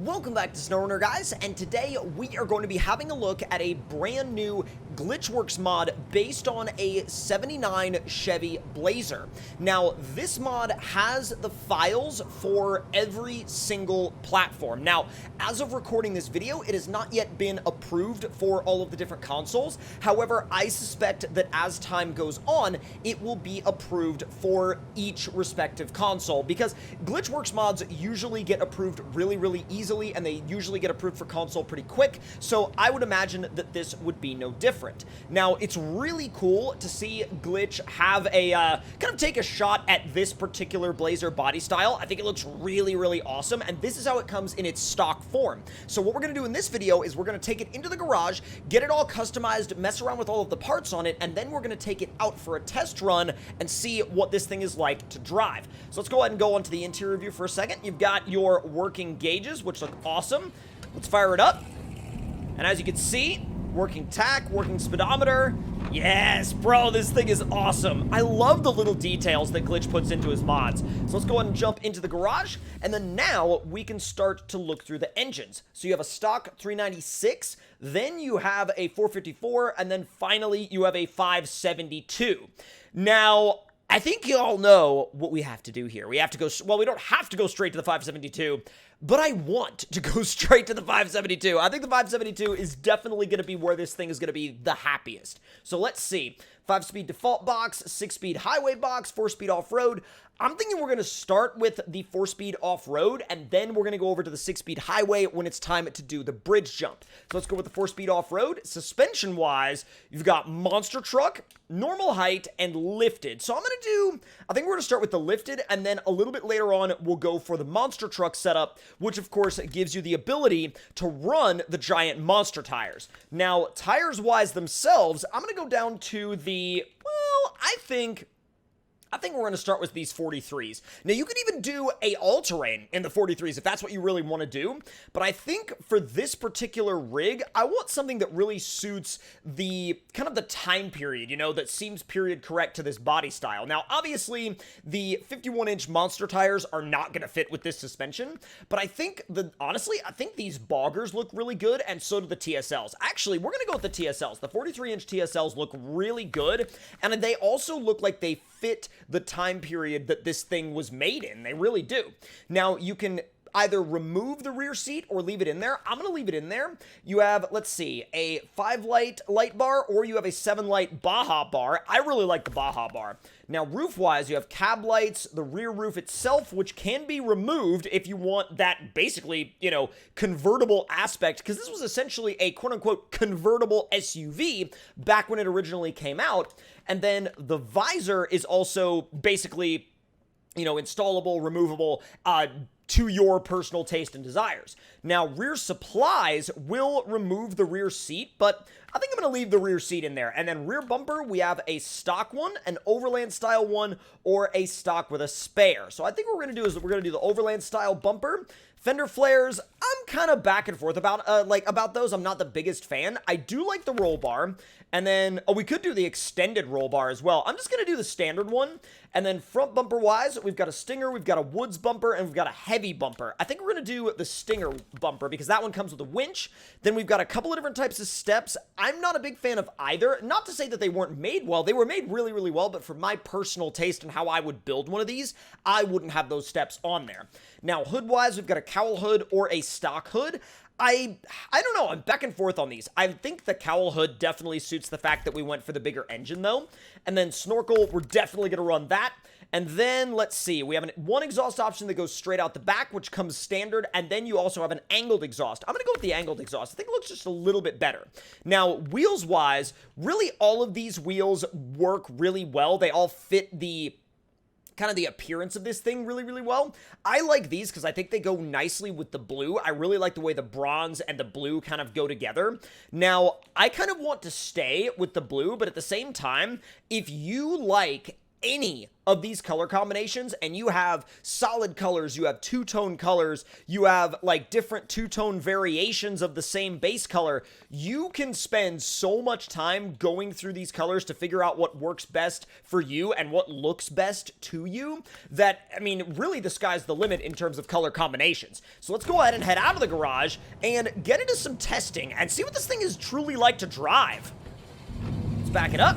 Welcome back to SnowRunner, guys, and today we are going to be having a look at a brand new Glitchworks mod based on a 79 Chevy Blazer. Now, this mod has the files for every single platform. Now, as of recording this video, it has not yet been approved for all of the different consoles. However, I suspect that as time goes on, it will be approved for each respective console, because Glitchworks mods usually get approved really easily, and they usually get approved for console pretty quick, so I would imagine that this would be no different. Now, it's really cool to see Glitch have a, kind of take a shot at this particular Blazer body style. I think it looks really awesome, and this is how it comes in its stock form. So what we're going to do in this video is we're going to take it into the garage, get it all customized, mess around with all of the parts on it, and then we're going to take it out for a test run and see what this thing is like to drive. So let's go ahead and go onto the interior view for a second. You've got your working gauges, which look awesome. Let's fire it up. And as you can see, working tach, working speedometer. Yes, bro, this thing is awesome. I love the little details that Glitch puts into his mods. So let's go ahead and jump into the garage, and then now we can start to look through the engines. So you have a stock 396, then you have a 454, and then finally you have a 572. Now, I think you all know what we have to do here. We have to go, well, we don't have to go straight to the 572, but I want to go straight to the 572. I think the 572 is definitely going to be where this thing is going to be the happiest. So let's see. 5-speed default box, 6-speed highway box, 4-speed off-road. I'm thinking we're going to start with the 4-speed off-road, and then we're going to go over to the 6-speed highway when it's time to do the bridge jump. So let's go with the 4-speed off-road. Suspension-wise, you've got monster truck, normal height, and lifted. So I'm going to do, I think we're going to start with the lifted, and then a little bit later on, we'll go for the monster truck setup, which of course gives you the ability to run the giant monster tires. Now, tires-wise themselves, I'm going to go down to the, well, I think we're going to start with these 43s. Now, you could even do a all-terrain in the 43s if that's what you really want to do, but I think for this particular rig, I want something that really suits the, kind of the time period, you know, that seems period correct to this body style. Now, obviously, the 51-inch monster tires are not going to fit with this suspension, but I think, honestly, I think these boggers look really good, and so do the TSLs. Actually, we're going to go with the TSLs. The 43-inch TSLs look really good, and they also look like they fit the time period that this thing was made in. They really do. Now, you can either remove the rear seat or leave it in there. I'm going to leave it in there. You have, let's see, a 5-light light bar, or you have a 7-light Baja bar. I really like the Baja bar. Now, roof-wise, you have cab lights, the rear roof itself, which can be removed if you want that basically, you know, convertible aspect, because this was essentially a quote-unquote convertible SUV back when it originally came out. And then the visor is also basically, you know, installable, removable, to your personal taste and desires. Now, rear supplies will remove the rear seat, but I think I'm going to leave the rear seat in there. And then rear bumper, we have a stock one, an overland style one, or a stock with a spare. So I think what we're going to do is we're going to do the overland style bumper. Fender flares, I'm kind of back and forth about those. I'm not the biggest fan. I do like the roll bar. And then, oh, we could do the extended roll bar as well. I'm just going to do the standard one. And then front bumper wise, we've got a Stinger, we've got a Woods bumper, and we've got a heavy bumper. I think we're going to do the Stinger bumper because that one comes with a winch. Then we've got a couple of different types of steps. I'm not a big fan of either. Not to say that they weren't made well. They were made really well, but for my personal taste and how I would build one of these, I wouldn't have those steps on there. Now, hood-wise, we've got a cowl hood or a stock hood. I don't know. I'm back and forth on these. I think the cowl hood definitely suits the fact that we went for the bigger engine, though. And then snorkel, we're definitely going to run that. And then, let's see, we have one exhaust option that goes straight out the back, which comes standard, and then you also have an angled exhaust. I'm going to go with the angled exhaust. I think it looks just a little bit better. Now, wheels-wise, really all of these wheels work really well. They all fit the kind of the appearance of this thing really well. I like these because I think they go nicely with the blue. I really like the way the bronze and the blue kind of go together. Now, I kind of want to stay with the blue, but at the same time, if you like any of these color combinations, and you have solid colors, you have two-tone colors, you have like different two-tone variations of the same base color, you can spend so much time going through these colors to figure out what works best for you and what looks best to you that, I mean, really the sky's the limit in terms of color combinations. So let's go ahead and head out of the garage and get into some testing and see what this thing is truly like to drive. Let's back it up.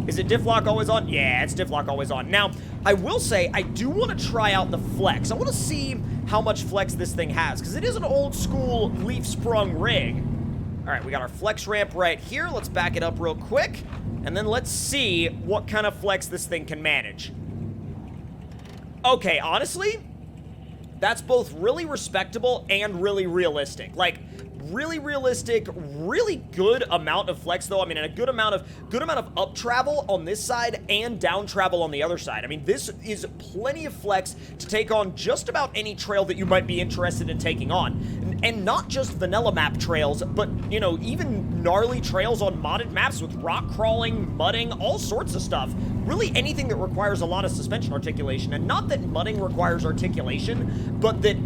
Is it diff lock always on? Yeah, it's diff lock always on. Now, I will say, I do want to try out the flex. I want to see how much flex this thing has, because it is an old school leaf sprung rig. All right, we got our flex ramp right here. Let's back it up real quick, and then let's see what kind of flex this thing can manage. Okay, honestly, that's both really respectable and really realistic. Like, really realistic, really good amount of flex though. I mean, and a good amount of up travel on this side and down travel on the other side. I mean, this is plenty of flex to take on just about any trail that you might be interested in taking on. And not just vanilla map trails, but, you know, even gnarly trails on modded maps with rock crawling, mudding, all sorts of stuff. Really anything that requires a lot of suspension articulation. And not that mudding requires articulation, but that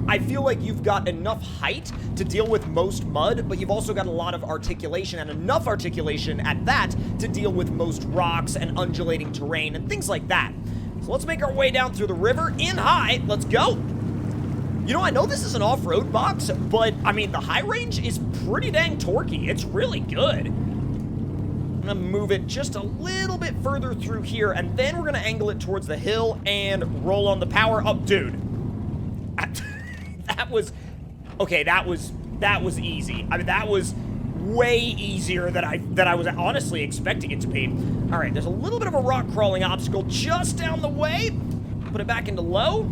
I feel like you've got enough height to deal with most mud, but you've also got a lot of articulation, and enough articulation at that to deal with most rocks and undulating terrain and things like that. So let's make our way down through the river in high. Let's go. You know, I know this is an off-road box, but I mean, the high range is pretty dang torquey. It's really good. I'm gonna move it just a little bit further through here, and then we're gonna angle it towards the hill and roll on the power. Oh, dude. That was, okay, that was easy. I mean, that was way easier than I was honestly expecting it to be. All right, there's a little bit of a rock crawling obstacle just down the way. Put it back into low.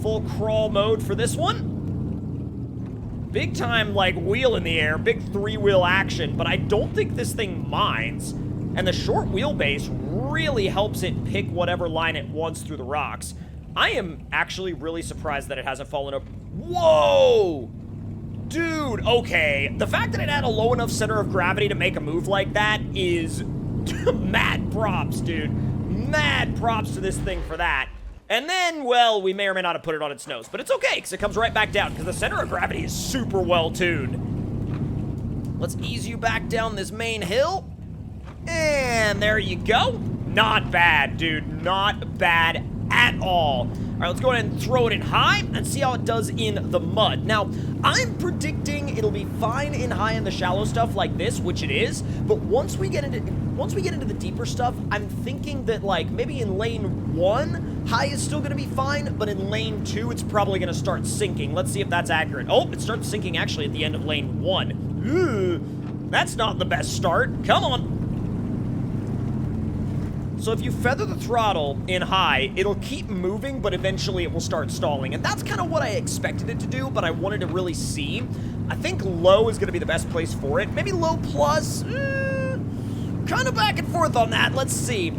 Full crawl mode for this one. Big time, like, wheel in the air, big three-wheel action, but I don't think this thing minds. And the short wheelbase really helps it pick whatever line it wants through the rocks. I am actually really surprised that it hasn't fallen over. Whoa! Dude, okay. The fact that it had a low enough center of gravity to make a move like that is mad props, dude. Mad props to this thing for that. And then, well, we may or may not have put it on its nose, but it's okay, because it comes right back down, because the center of gravity is super well tuned. Let's ease you back down this main hill. And there you go. Not bad, dude. Not bad at all. All right, let's go ahead and throw it in high and see how it does in the mud. Now, I'm predicting it'll be fine in high in the shallow stuff like this, which it is, but once we get into the deeper stuff, I'm thinking that, like, maybe in lane 1, high is still gonna be fine, but in lane 2, it's probably gonna start sinking. Let's see if that's accurate. Oh, it starts sinking actually at the end of lane 1. Ooh, that's not the best start. Come on. So if you feather the throttle in high, it'll keep moving, but eventually it will start stalling. And that's kind of what I expected it to do, but I wanted to really see. I think low is going to be the best place for it. Maybe low plus. Kind of back and forth on that. Let's see.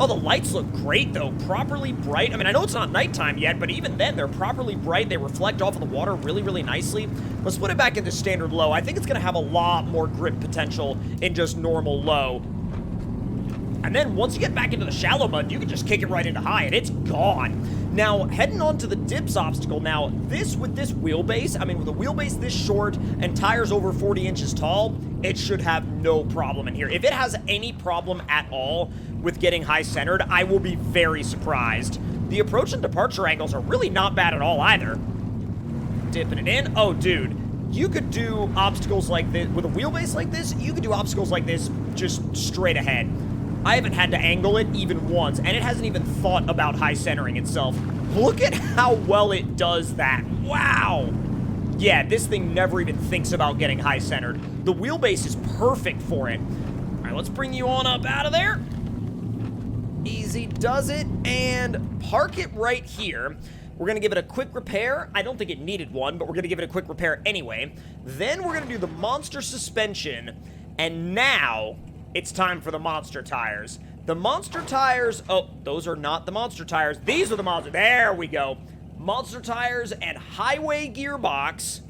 Oh, the lights look great, though. Properly bright. I mean, I know it's not nighttime yet, but even then, they're properly bright. They reflect off of the water really, really nicely. Let's put it back into standard low. I think it's going to have a lot more grip potential in just normal low. And then once you get back into the shallow mud, you can just kick it right into high, and it's gone. Now, heading on to the dips obstacle. Now, with this wheelbase, I mean, with a wheelbase this short and tires over 40 inches tall, it should have no problem in here. If it has any problem at all with getting high-centered, I will be very surprised. The approach and departure angles are really not bad at all either. Dipping it in. Oh, dude. You could do obstacles like this. With a wheelbase like this, you could do obstacles like this just straight ahead. I haven't had to angle it even once, and it hasn't even thought about high centering itself. Look at how well it does that. Wow. Yeah, this thing never even thinks about getting high centered. The wheelbase is perfect for it. All right, let's bring you on up out of there. Easy does it, and park it right here. We're going to give it a quick repair. I don't think it needed one, but we're going to give it a quick repair anyway. Then we're going to do the monster suspension, and now it's time for the monster tires. The monster tires, oh, those are not the monster tires. These are the monster, there we go. Monster tires and highway gearbox.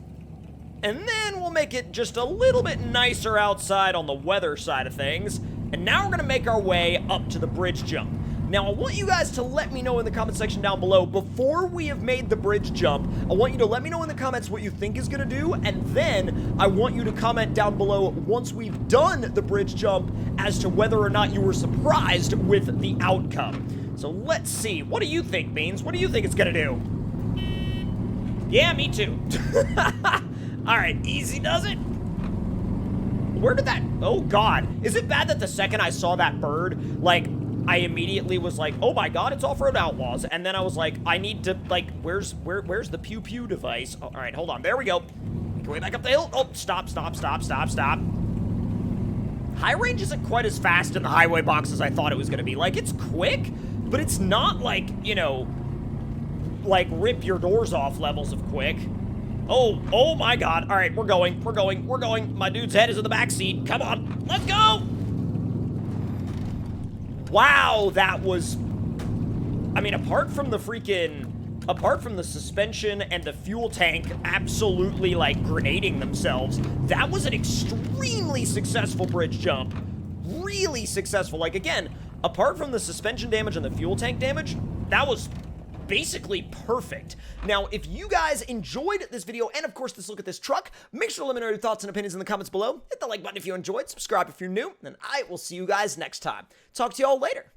And then we'll make it just a little bit nicer outside on the weather side of things. And now we're gonna make our way up to the bridge jump. Now, I want you guys to let me know in the comment section down below, before we have made the bridge jump, I want you to let me know in the comments what you think is going to do, and then I want you to comment down below once we've done the bridge jump as to whether or not you were surprised with the outcome. So let's see. What do you think, Beans? What do you think it's going to do? Yeah, me too. Alright, easy does it. Where did that... Oh, God. Is it bad that the second I saw that bird, like, I immediately was like, oh my God, it's Off-Road Outlaws. And then I was like, I need to, like, where's the pew-pew device? Oh, alright, hold on. There we go. Going back up the hill. Oh, stop. High range isn't quite as fast in the highway box as I thought it was going to be. Like, it's quick, but it's not like, you know, like rip your doors off levels of quick. Oh my God. All right, we're going. My dude's head is in the back seat. Come on, let's go. Wow, that was, I mean, apart from the suspension and the fuel tank absolutely, like, grenading themselves, that was an extremely successful bridge jump. Really successful. Like, again, apart from the suspension damage and the fuel tank damage, that was basically perfect. Now, if you guys enjoyed this video, and of course this look at this truck, make sure to let me know your thoughts and opinions in the comments below. Hit the like button if you enjoyed, subscribe if you're new, and I will see you guys next time. Talk to y'all later.